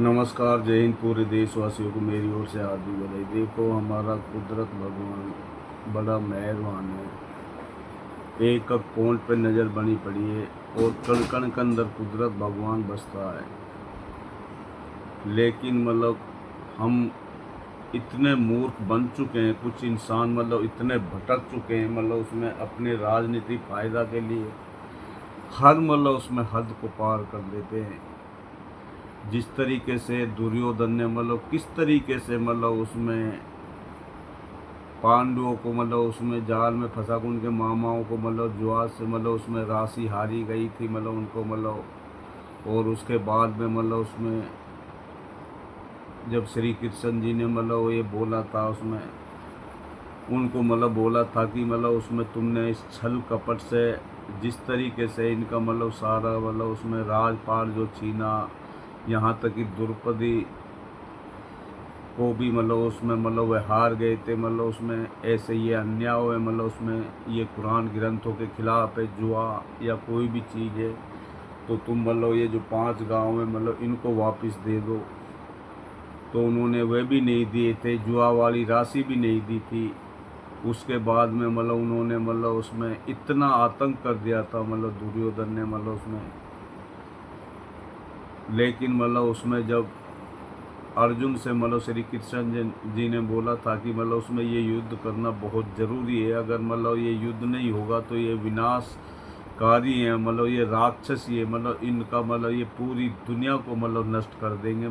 नमस्कार, जय हिंद। पूरे देशवासियों को मेरी ओर से हार्दिक बधाई। देखो, हमारा कुदरत भगवान बड़ा मेहरबान है। एक एक पॉइंट पे नज़र बनी पड़ी है और कण कण के अंदर कुदरत भगवान बसता है। लेकिन हम इतने मूर्ख बन चुके हैं, कुछ इंसान इतने भटक चुके हैं, उसमें अपने राजनीतिक फ़ायदा के लिए हर उसमें हद को पार कर देते हैं। जिस तरीके से दुर्योधन ने किस तरीके से उसमें पांडवों को उसमें जाल में फंसा कर उनके मामाओं को जुआ से उसमें राशि हारी गई थी उनको और उसके बाद में उसमें जब श्री कृष्ण जी ने ये बोला था उसमें उनको बोला था कि उसमें तुमने इस छल कपट से जिस तरीके से इनका सारा उसमें राजपाट जो छीना, यहाँ तक कि द्रौपदी को भी उसमें वह हार गए थे। उसमें ऐसे ये अन्याय है, उसमें ये कुरान ग्रंथों के खिलाफ है जुआ या कोई भी चीज़ है, तो तुम ये जो 5 गांव है इनको वापस दे दो। तो उन्होंने वह भी नहीं दिए थे, जुआ वाली राशि भी नहीं दी थी। उसके बाद में उन्होंने उसमें इतना आतंक कर दिया था दुर्योधन ने उसमें। लेकिन उसमें जब अर्जुन से श्री कृष्ण जी ने बोला था कि उसमें ये युद्ध करना बहुत ज़रूरी है। अगर ये युद्ध नहीं होगा तो ये विनाशकारी है, ये राक्षस ही है, इनका ये पूरी दुनिया को नष्ट कर देंगे।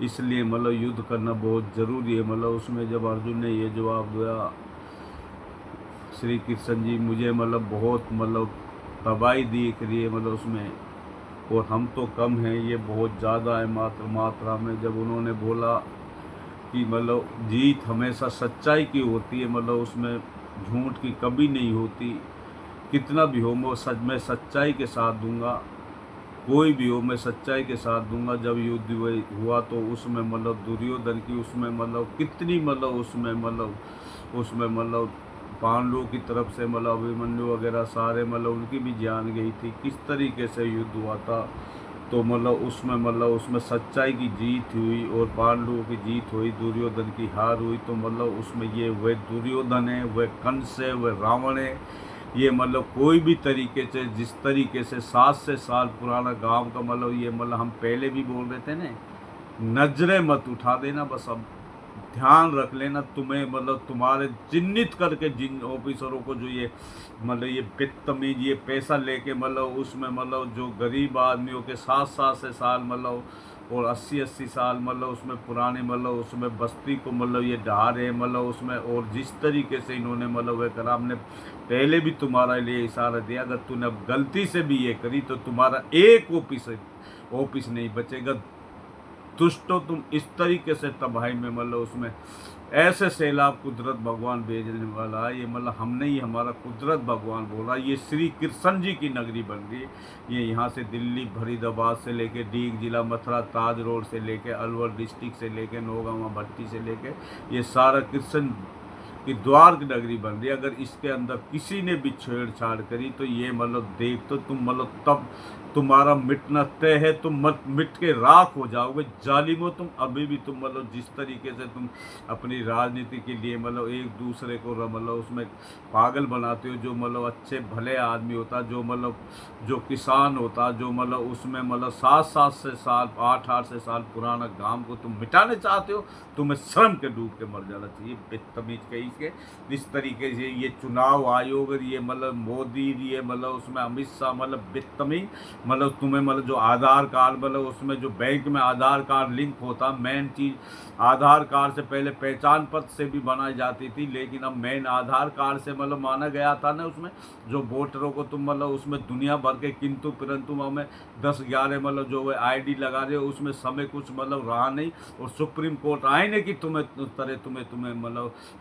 इसलिए युद्ध करना बहुत ज़रूरी है। उसमें जब अर्जुन ने ये जवाब दिया, श्री कृष्ण जी मुझे बहुत तबाही दिख रही है उसमें, और हम तो कम हैं, ये बहुत ज़्यादा है मात्रा में। जब उन्होंने बोला कि जीत हमेशा सच्चाई की होती है, उसमें झूठ की कभी नहीं होती। कितना भी हो मैं सच्चाई के साथ दूंगा, कोई भी हो मैं सच्चाई के साथ दूंगा। जब युद्ध हुआ तो उसमें दुर्योधन की उसमें कितनी उसमें पांडवों की तरफ से अभिमन्यु वगैरह सारे उनकी भी जान गई थी। किस तरीके से युद्ध हुआ था, तो उसमें उसमें सच्चाई की जीत हुई और पांडवों की जीत हुई, दुर्योधन की हार हुई। तो उसमें ये वह दुर्योधन है, वह कंस है, वह रावण है। ये कोई भी तरीके से जिस तरीके से 7 से साल पुराना गांव का ये हम पहले भी बोल रहे थे ना, नजरें मत उठा देना, बस अब ध्यान रख लेना। तुम्हें तुम्हारे चिन्हित करके जिन ऑफिसरों को जो ये ये बदतमीज ये पैसा लेके उसमें जो गरीब आदमियों के 7-7 से साल और 80-80 साल उसमें पुराने उसमें बस्ती को ये ढा रहे उसमें। और जिस तरीके से इन्होंने वह करा, हमने पहले भी तुम्हारे लिए इशारा दिया, अगर तूने अब गलती से भी ये करी तो तुम्हारा एक ऑफिस नहीं बचेगा। दुष्टो तुम इस तरीके से तबाही में उसमें ऐसे सैलाब कुदरत भगवान भेजने वाला है। ये हम नहीं, हमारा कुदरत भगवान बोल रहा है। ये श्री कृष्ण जी की नगरी बन गई। ये यहाँ से दिल्ली फरीदाबाद से लेके डीग जिला मथुरा ताज रोड से लेके अलवर डिस्ट्रिक्ट से लेके नौगांवा भट्टी से लेके ये सारा कृष्ण कि द्वार की नगरी बन रही है। अगर इसके अंदर किसी ने भी छेड़छाड़ करी तो ये देख तो तुम तब तुम्हारा मिटना तय है, तुम मत मिट के राख हो जाओगे। जालिमो, तुम अभी भी तुम जिस तरीके से तुम अपनी राजनीति के लिए एक दूसरे को उसमें पागल बनाते हो। जो अच्छे भले आदमी होता, जो किसान होता, जो उसमें 7-7 से साल 8-8 से साल पुराना गांव को तुम मिटाने चाहते हो, तुम्हें शर्म के डूब के मर जाना चाहिए। बदतमीज कहीं के इस तरीके से ये चुनाव आयोग और ये मोदी, ये उसमें अमित शाह बदतमीज तुम्हें जो आधार कार्ड उसमें जो बैंक में आधार कार्ड लिंक होता, मेन चीज़ आधार कार्ड से पहले पहचान पत्र से भी बनाई जाती थी, लेकिन अब मेन आधार कार्ड से माना गया था ना। उसमें जो वोटरों को तुम उसमें दुनिया भर के किंतु परंतु में 10-11 जो वे आईडी लगा रहे हो, उसमें समय कुछ रहा नहीं। और सुप्रीम कोर्ट आए ने कि तुम्हें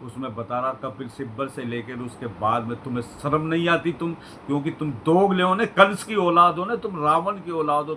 उसमें बता रहा कपिल सिब्बल से लेकर उसके बाद में तुम्हें शर्म नहीं आती तुम, क्योंकि तुम दोगले हो ने, कंस की औलाद हो ने तुम। तुम रावण की औलाद हो,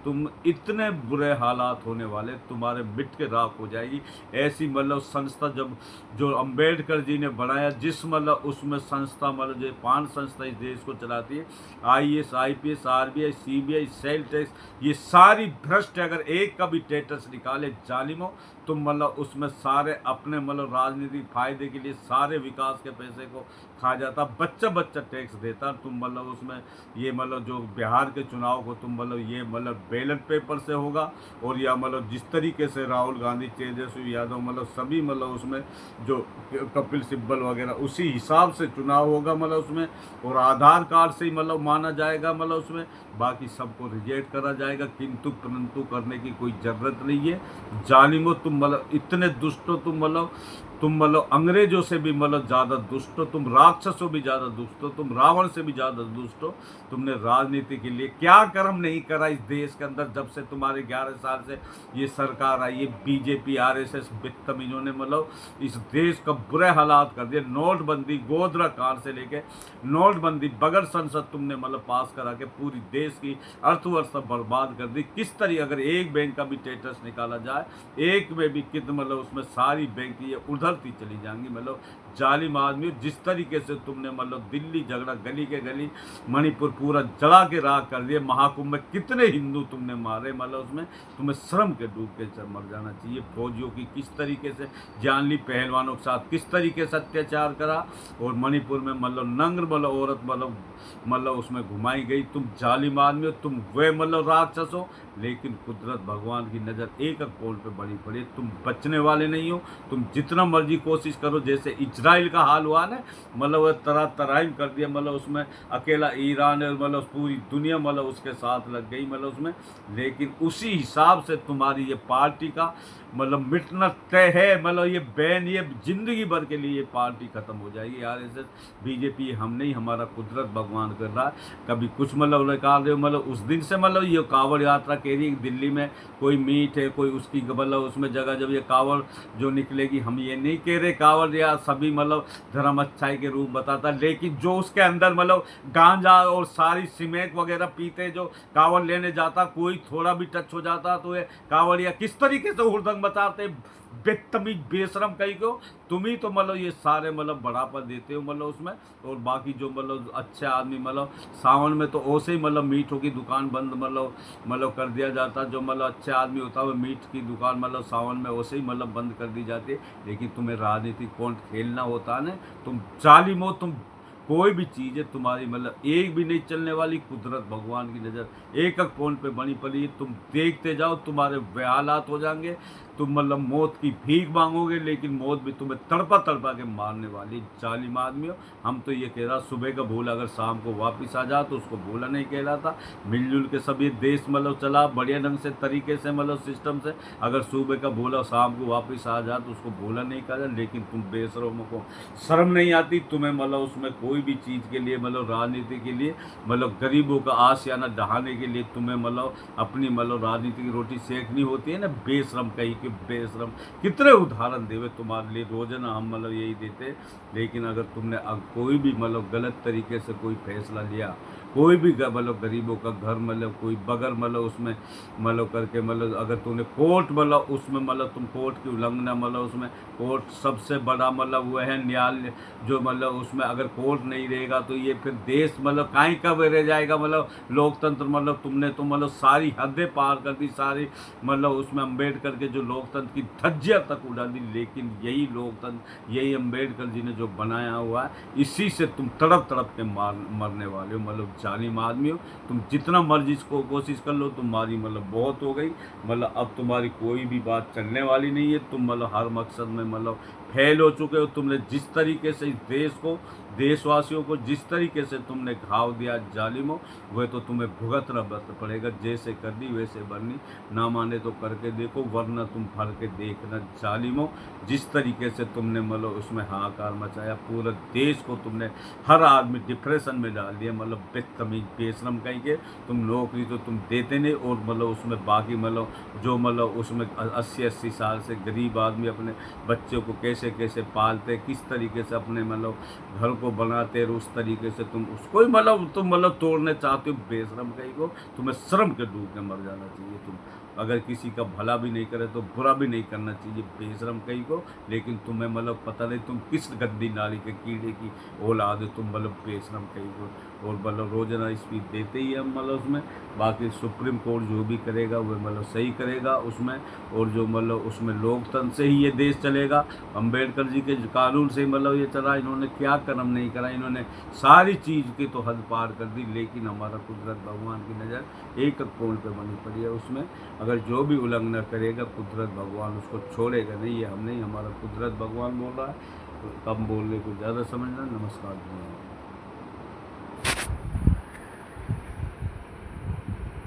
तुम इतने बुरे हालात होने वाले, तुम्हारे मिट के राख हो जाएगी। ऐसी मतलब संस्था जब जो अंबेडकर जी ने बनाया, जिस मतलब उसमें संस्था मतलब जो 5 संस्था इस देश को चलाती है, IAS, IPS, RBI, CBI, sale tax, ये सारी भ्रष्ट है। अगर एक का भी स्टेटस निकाले जालिमो, तुम मतलब उसमें सारे अपने मतलब राजनीतिक फायदे के लिए सारे विकास के पैसे को खा जाता, बच्चा बच्चा टैक्स देता। तुम मतलब उसमें ये मतलब जो बिहार के चुनाव को तुम मतलब ये मतलब बैलेट पेपर से होगा, और या मतलब जिस तरीके से राहुल गांधी, तेजस्वी यादव मतलब सभी मतलब उसमें जो कपिल सिब्बल वगैरह उसी हिसाब से चुनाव होगा मतलब उसमें, और आधार कार्ड से ही मतलब माना जाएगा मतलब उसमें, बाकी सबको रिजेक्ट करा जाएगा। किंतु परंतु करने की कोई ज़रूरत नहीं है। जालिमो तुम मतलब इतने दुष्ट हो, तुम मतलब अंग्रेजों से भी मतलब ज़्यादा दुष्ट हो, तुम राक्षसों भी ज़्यादा दुष्ट हो, तुम रावण से भी ज़्यादा दुष्ट हो। तुमने राजनीति के लिए क्या कर्म नहीं करा इस देश के अंदर, जब से तुम्हारे 11 साल से ये सरकार आई, ये बीजेपी आरएसएस बदतमीजों ने मतलब इस देश का बुरे हालात कर दिए। नोटबंदी, गोधरा कांड से लेके नोटबंदी बगैर संसद तुमने मतलब पास करा के पूरी देश की अर्थव्यवस्था बर्बाद कर दी। किस तरीके अगर एक बैंक का भी स्टेटस निकाला जाए, एक में भी कितने मतलब उसमें सारी बैंक ये उधरती चली जाएंगी। मतलब जालिम आदमी, जिस तरीके से तुमने मतलब दिल्ली झगड़ा, गली के गली मणिपुर पूरा जला के राख कर दिए, महाकुंभ में कितने हिंदू तुमने मारे, मतलब उसमें तुम्हें श्रम के डूब के मर जाना चाहिए। फौजियों की किस तरीके से जान ली, पहलवानों के साथ किस तरीके से अत्याचार करा, और मणिपुर में मतलब नंग मतलब औरत मतलब उसमें घुमाई गई। तुम जालिम आदमी हो, तुम वे मतलब राक्षस हो, लेकिन कुदरत भगवान की नज़र एक एक पोल पे बड़ी पड़ी। तुम बचने वाले नहीं हो। तुम जितना मर्जी कोशिश करो, जैसे इजराइल का हाल हुआ ना, मतलब वह तरह तराइम कर दिया, मतलब उसमें अकेला ईरान है, मतलब पूरी दुनिया मतलब उसके साथ लग गई मतलब उसमें। लेकिन उसी हिसाब से तुम्हारी ये पार्टी का मतलब मिटना तय है। मतलब ये बैन, ये जिंदगी भर के लिए ये पार्टी खत्म हो जाएगी। आरएसएस, बीजेपी हम नहीं, हमारा कुदरत भगवान कर रहा है। कभी कुछ मतलब निकाल रहे हो, मतलब उस दिन से मतलब ये कांवड़ यात्रा कह रही है दिल्ली में कोई मीट है, कोई उसकी मतलब उसमें जगह जब ये कांवड़ जो निकलेगी, हम ये नहीं कह रहे कांवड़ या सभी मतलब धर्म अच्छाई के रूप बताता, लेकिन जो उसके अंदर मतलब गांजा और सारी सिमेंट वगैरह पीते जो कांवड़ लेने जाता, कोई थोड़ा भी टच हो जाता तो ये कांवड़िया किस तरीके से हुड़दंग बताते, बेतमीज बेशरम कहीं को। तुम ही तो मतलब ये सारे मतलब बढ़ावा देते हो मतलब उसमें, और बाकी जो मतलब अच्छे आदमी मतलब सावन में तो ऐसे ही मतलब मीठों की दुकान बंद मतलब कर दिया जाता। जो मतलब अच्छे आदमी होता है वो मीट की दुकान मतलब सावन में वैसे ही मतलब बंद कर दी जाती है। लेकिन तुम्हें राजनीतिक पॉइंट खेलना होता है ना, तुम जालिम हो। तुम कोई भी चीज़ है तुम्हारी मतलब एक भी नहीं चलने वाली। कुदरत भगवान की नज़र एक एक पॉइंट पे बनी पड़ी है। तुम देखते जाओ, तुम्हारे वे हालात हो जाएंगे। तुम मतलब मौत की भीख मांगोगे, लेकिन मौत भी तुम्हें तड़पा तड़पा के मारने वाली। जालिम आदमी हो। हम तो ये कह रहा, सुबह का भूला अगर शाम को वापस आ जा तो उसको भूला नहीं कहलाता। मिलजुल के सभी देश मतलब चला बढ़िया ढंग से तरीके से मतलब सिस्टम से। अगर सुबह का भूला शाम को वापस आ जा तो उसको भूला नहीं कहा। लेकिन तुम बेशरमों को शर्म नहीं आती तुम्हें मतलब उसमें कोई भी चीज़ के लिए मतलब राजनीति के लिए मतलब गरीबों का आशियाना ढहाने के लिए तुम्हें मतलब अपनी मतलब राजनीति की रोटी सेकनी होती है ना। बेशरम कहीं के बेशरम, कितने उदाहरण देवे तुम्हारे लिए रोजाना हम मतलब यही देते। लेकिन अगर तुमने कोई भी मतलब गलत तरीके से कोई फैसला लिया, कोई भी मतलब गरीबों का घर मतलब कोई बगैर मतलब उसमें मतलब करके मतलब अगर तूने कोर्ट मतलब उसमें मतलब तुम कोर्ट की उल्लंघना मतलब उसमें कोर्ट सबसे बड़ा मतलब वो है न्यायालय जो मतलब उसमें अगर कोर्ट नहीं रहेगा तो ये फिर देश मतलब काहीं कब रह जाएगा। मतलब लोकतंत्र मतलब तुमने तो मतलब सारी हदें पार कर दी, सारी मतलब उसमें अम्बेडकर के जो लोकतंत्र की धज्जियाँ तक उड़ा दी। लेकिन यही लोकतंत्र, यही अम्बेडकर जी ने जो बनाया हुआ है, इसी से तुम तड़प तड़प के मरने वाले हो। मतलब जालिम आदमी हो। तुम जितना मर्जी इसको कोशिश कर लो, तुम्हारी मतलब बहुत हो गई। मतलब अब तुम्हारी कोई भी बात चलने वाली नहीं है। तुम मतलब हर मकसद में मतलब फेल हो चुके हो। तुमने जिस तरीके से इस देश को, देशवासियों को जिस तरीके से तुमने घाव दिया जालिमो, वह तो तुम्हें भुगतना पड़ेगा। जैसे कर दी वैसे भरनी, ना माने तो करके देखो, वरना तुम भर के देखना जालिमो। जिस तरीके से तुमने मतलब उसमें हाहाकार मचाया, पूरे देश को तुमने हर आदमी डिप्रेशन में डाल दिया। मतलब बदतमीज बेशरम कहेंगे। तुम नौकरी तो तुम देते नहीं, और मतलब उसमें बाकी मतलब जो मतलब उसमें 80-80 साल से गरीब आदमी अपने बच्चों को कैसे कैसे पालते, किस तरीके से अपने मतलब घर को बनाते, और उस तरीके से तुम उसको ही मतलब तुम मतलब तोड़ने चाहते हो। बेशरम कहीं को, तुम्हें शर्म के डूब के मर जाना चाहिए। तुम अगर किसी का भला भी नहीं करे तो बुरा भी नहीं करना चाहिए, बेशरम कहीं को। लेकिन तुम्हें मतलब पता नहीं तुम किस गंदी नाली के कीड़े की औलाद हो तुम, मतलब बेशरम कहीं को। और मतलब रोजाना स्पीच देते ही हम मतलब उसमें, बाकी सुप्रीम कोर्ट जो भी करेगा वो मतलब सही करेगा उसमें। और जो मतलब उसमें लोकतंत्र से ही ये देश चलेगा, अम्बेडकर जी के कानून से मतलब ये चला। इन्होंने क्या कर्म नहीं करा, इन्होंने सारी चीज़ की तो हद पार कर दी। लेकिन हमारा कुदरत भगवान की नज़र एक कौल पे बनी पड़ी है उसमें। अगर जो भी उल्लंघना करेगा कुदरत भगवान उसको छोड़ेगा नहीं, ये हम नहीं, हमारा कुदरत भगवान बोल रहा है। तो कम बोलने को ज़्यादा समझना। नमस्कार।